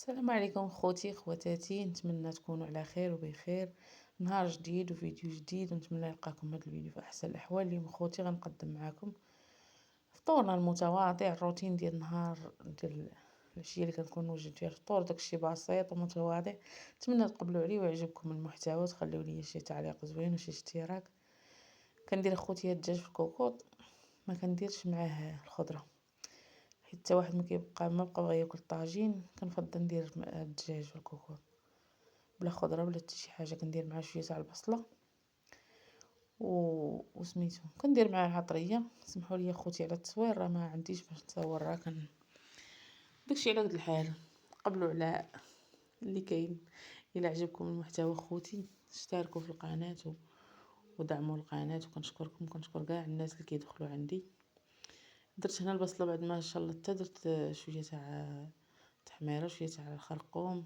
السلام عليكم خوتي خواتاتي، نتمنى تكونوا على خير وبخير. نهار جديد وفيديو جديد، ونتمنى يلقاكم هذا الفيديو في احسن الاحوال. اليوم خوتي غنقدم معكم فطورنا المتواضع، الروتين ديال النهار ديال العشيه اللي كنكون وجدت فيها الفطور. داكشي بسيط ومتواضع، نتمنى تقبلوا عليه ويعجبكم المحتوى. تخليو لي شي تعليق زوين وشي اشتراك. كندير اخوتي هاد الدجاج في الكوكوط، ما كنديرش معاه الخضره حيت حتى واحد ما بقى بغا ياكل الطاجين. كنفضل ندير الدجاج في الكوكوط بلا خضره بلا حتى شي حاجه. كندير معاه شويه تاع البصله وسميتو كندير معاه عطريه. سمحوا لي خوتي على التصوير، راه ما عنديش باش نصور، راه داكشي على قد الحال. قبلوا على اللي كاين. الى عجبكم المحتوى خوتي اشتركوا في القناه ودعموا القناه، وكنشكركم. كنشكر كاع الناس اللي كيدخلوا عندي. درت هنا البصله بعد ما شلطتها، درت شويه تاع تحميره، شويه تاع الخرقوم،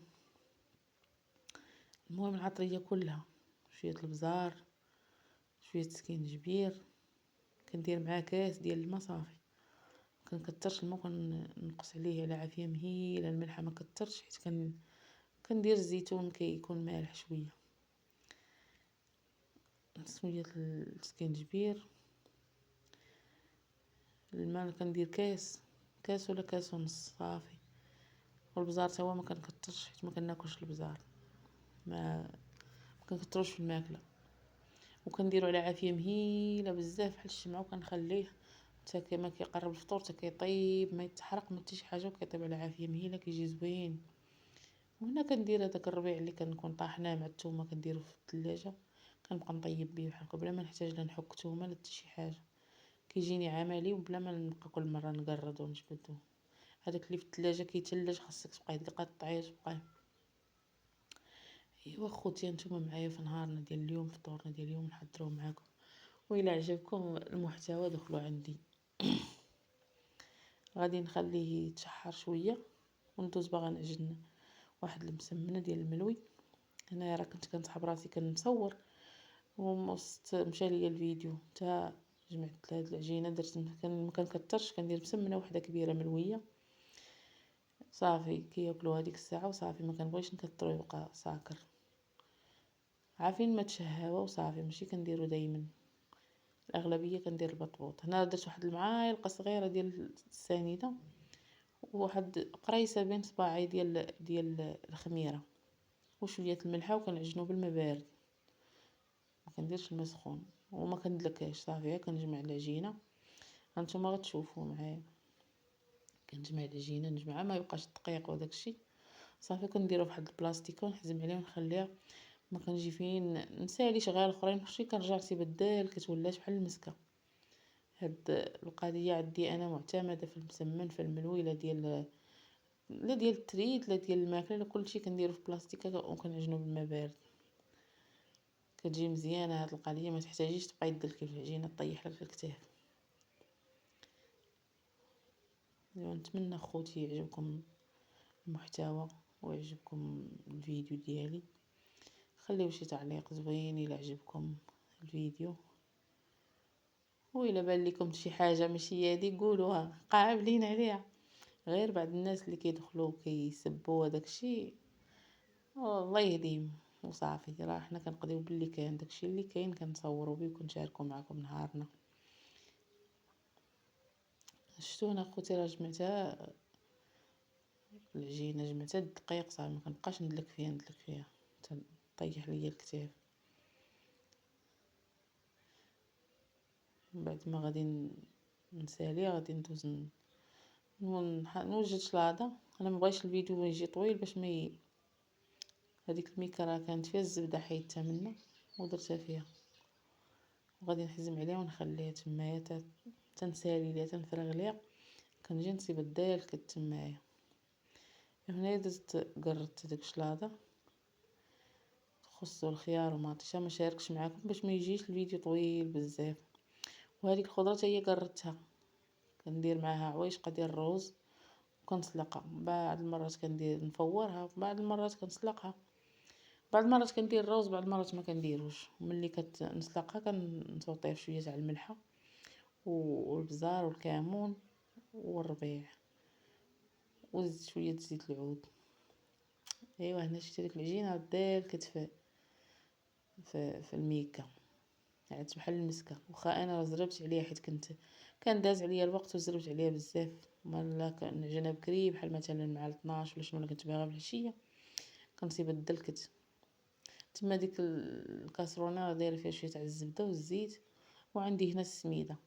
المهم العطريه كلها، شويه البزار، شويه سكينجبير. كندير معاه كاس ديال الماء صافي. كنكثرش الماء، كنقص عليه على عافيه مهيله. الملحه ما كثرش حيت كندير الزيتون كيكون مالح شويه. شويه السكينجبير، الماء كندير كاس ولا كاس ونص صافي. والبزار تا هو ما كنكثرش حيت ما كناكلش البزار، ما كنكثروش في الماكله. وكنديرو على عافيه مهيله بزاف بحال الشمعه، وكنخليه حتى كما كيقرب الفطور حتى كيطيب، ما يتحرق ما حتى شي حاجه، وكيطيب على عافيه مهيله كيجي زوين. وهنا كندير هذاك الربيع اللي كنكون طاحناه مع الثومه، كنديرو في الثلاجه، كنبقى نطيب به بحال هكا بلا ما نحتاج لا نحك ثومه لا حتى شي حاجه. كيجيني عملي وبلا ما نبقى كل مره نقرض ونجبدو. هذاك اللي في الثلاجه كيتلج، خاصك تبقاي تقطعيه وتبقاي. ايوا خوتي، نتوما معايا في نهارنا ديال اليوم، فطورنا ديال اليوم نحضروه معاكم. وإلا عجبكم المحتوى دخلوا عندي. غادي نخليه يتشحر شويه وندوز باغا نعجن واحد المسمنه ديال الملوي. هنا راه كنت كنسحب راسي كنصور ومست مشى ليا الفيديو تا جمعت هاد العجينه. درت ما كنكثرش، كندير مسمنه وحده كبيره ملويه صافي. كياكلوا هذيك الساعه وصافي، ما كنبغيش نكثرو يبقى ساكر. عارفين ما تشهاوه وصافي، ماشي كنديرو دائما. الاغلبيه كندير البطبوط. هنا درت واحد المعالقه صغيره ديال السنيده وواحد قريصه بين صباعي ديال الخميره وشويه الملحه، وكنعجنو بالماء بارد، ما كنديرش الماء سخون وما كندلكاش صافي. كنجمع العجينه، هانتوما غتشوفوا معايا. كنجمع العجينه نجمعها ما يبقاش دقيق وداكشي صافي. كنديرها فواحد البلاستيكه ونحزم عليها ونخليها. ما كنجي فين نسالي شغال اخرين شي كنرجع تيبدل كتولات بحال المسكه. هاد القضيه عندي انا معتمده في المسمن في الملوي، لا ديال التريد لا ديال الماكله لا كلشي كنديرو في بلاستيكه وكنعجنو بالماء بارد. كتجي مزيانه هاد القضيه، ما تحتاجيش تبقاي تدلكي في العجينه طيح لك الكتاف. نتمنى خوتي يعجبكم المحتوى ويعجبكم الفيديو ديالي. خليو شي تعليق زوين الى عجبكم الفيديو. وإلا بان لكم شي حاجه ماشي هادي قولوها، قابلين عليها. غير بعض الناس اللي كيدخلوا كيسبوا داكشي، الله يهديهم وصافي. راه حنا كنقضيو باللي كاين، داكشي اللي كاين كنصوروا به وكنشاركوا معكم نهارنا. شتونا خوتي، راه جمعتها العجينه، جمعتها الدقيق صافي. ما كنبقاش ندلك فيها طيح ليا الكتاف. بعد ما غادي نسالي غادي ندوز نوجد شلاضه. انا مبغيتش الفيديو يجي طويل باش ما هذيك الميكرا كانت فيها الزبده حيدتها منا ودرتها فيها، وغادي نحزم عليها ونخليها تمايا تنسالي ليها تنفرغ ليها. كنجي نصيب الدالك تمايا. هنا درت قرطت داك الشلاضه، خصو الخيار ومطيشه. ما شاركش معكم باش ما يجيش الفيديو طويل بزاف. وهذيك الخضره حتى هي قرطتها، كندير معاها عويشقه ديال الروز وكنسلقها. بعض المرات كندير نفورها، بعض المرات كنسلقها، بعض المرات كندير الروز، بعض المرات ما كنديروش. ملي كنسلقها كنصوطيه شويه تاع الملحه والبزار والكمون والربيع وزيت شويه زيت العود. ايوا هنا شتي ديك العجينه دالكت في الميكا، عاد بحال المسكه. واخا انا زربت عليها حيت كان داز عليا الوقت وزربت عليها بزاف. مالا كنجينا بكري بحال مثلا مع 12 ولا شنو، كنت باغا بالعشيه كنصيب الدلكت. تما ديك الكاسرونه دايره فيها شويه تاع الزبده والزيت، وعندي هنا السميده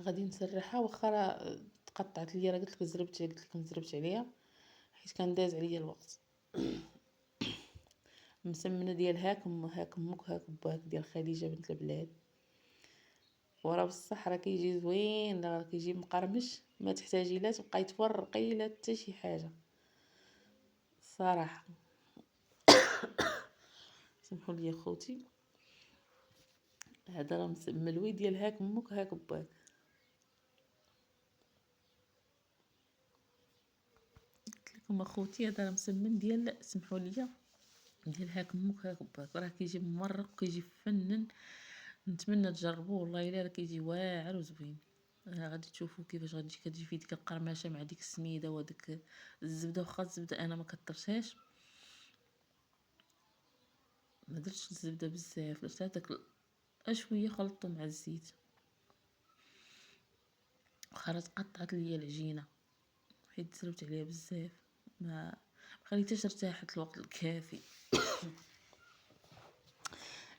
غادي نسرحها. واخا راه تقطعت ليا، راه قلت لكم زربت عليها حيت كان داز عليا الوقت. مسمنه ديال هاك امك هاك باك ديال خديجه بنت البلاد. وراه بصح راه كيجي زوين، راه كيجي مقرمش، ما تحتاجي لا تبقاي تفرقي لا حتى شي حاجه الصراحه. سمحوا لي خوتي، هذا راه ملوي ديال هاك امك هاك باك. قلت لكم اخوتي هذا راه مسمن ديال، سمحوا لي، ديال هاك امك هاك باك. راه كيجي ممرق وكيجي فنن. نتمنى تجربوه، والله الا راه كيجي واعر وزوين. غادي تشوفوا كيفاش غتجي كتجي فيه ديك القرمشه مع ديك السميده وديك الزبده. واخا الزبده انا ما كثرتهاش، ما درتش الزبده بزاف، درت هذاك شويه خلطته مع الزيت. واخا تقطعت ليا العجينه حيت زربت عليها بزاف، ما خليتهاش ارتاحت الوقت الكافي.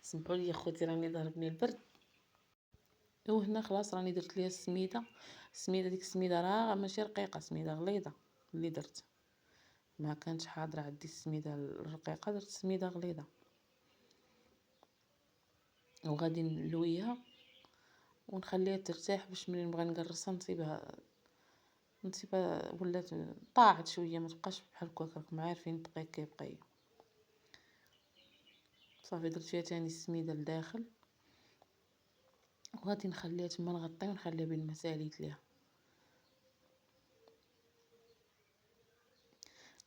سمحوا لي خوتي راني ضربني البرد. وهنا خلاص راني درت ليها السميده ديك السميده راه ماشي رقيقه، سميده غليظه اللي درت. ما كانتش حاضره عندي السميده الرقيقه، درت سميده غليظه. وغادي نلويها ونخليها ترتاح باش ملي نبغي نقرصها نصيبها ولات طاعت شويه، ما تبقاش بحال هكاك. راكم عارفين بقيه صافي. درت فيها تاني السميده لداخل، وغادي نخليها تما نغطيها ونخليها بين ما ساليت ليها.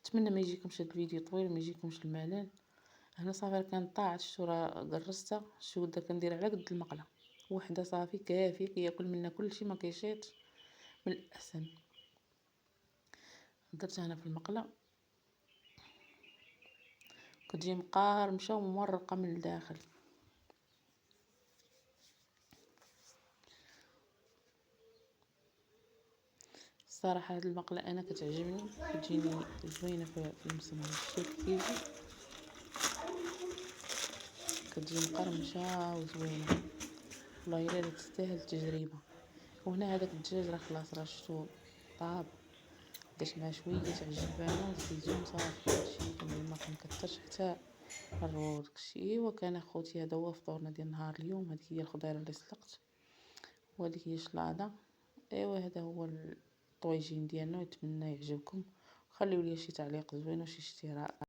نتمنى ما يجيكمش هاد الفيديو طويل، ما يجيكمش الملل. هنا صافي كانت طاعت، شتو راه قرصتها. شتو بدا كندير على قد المقله وحده صافي كافي كياكل منها كلشي، ما كيشيطش من الاحسن. درتها هنا في المقله، كتجي مقارمشه وممرقه من الداخل. الصراحه هاد المقله انا كتعجبني، كتجيني زوينه في المسمن. شتو كيجي كتجي مقرمشه وزوينه، والله الا تستاهل التجربه. وهنا هذاك الدجاج راه خلاص، راه شتو طاب، درت مع شويه تاع الجبانه والزيتون صافي. هادشي كنبغي ما كنكثرش حتى الرو داكشي. ايوا كان اخوتي هذا هو فطورنا ديال نهار اليوم. هذيك هي الخضيره اللي سلقت، وهذيك هي الشلاضه. ايوا هذا هو الطويجين ديالنا، ونتمنى يعجبكم. خليوا لي شي تعليق زوين وشي اشتراك.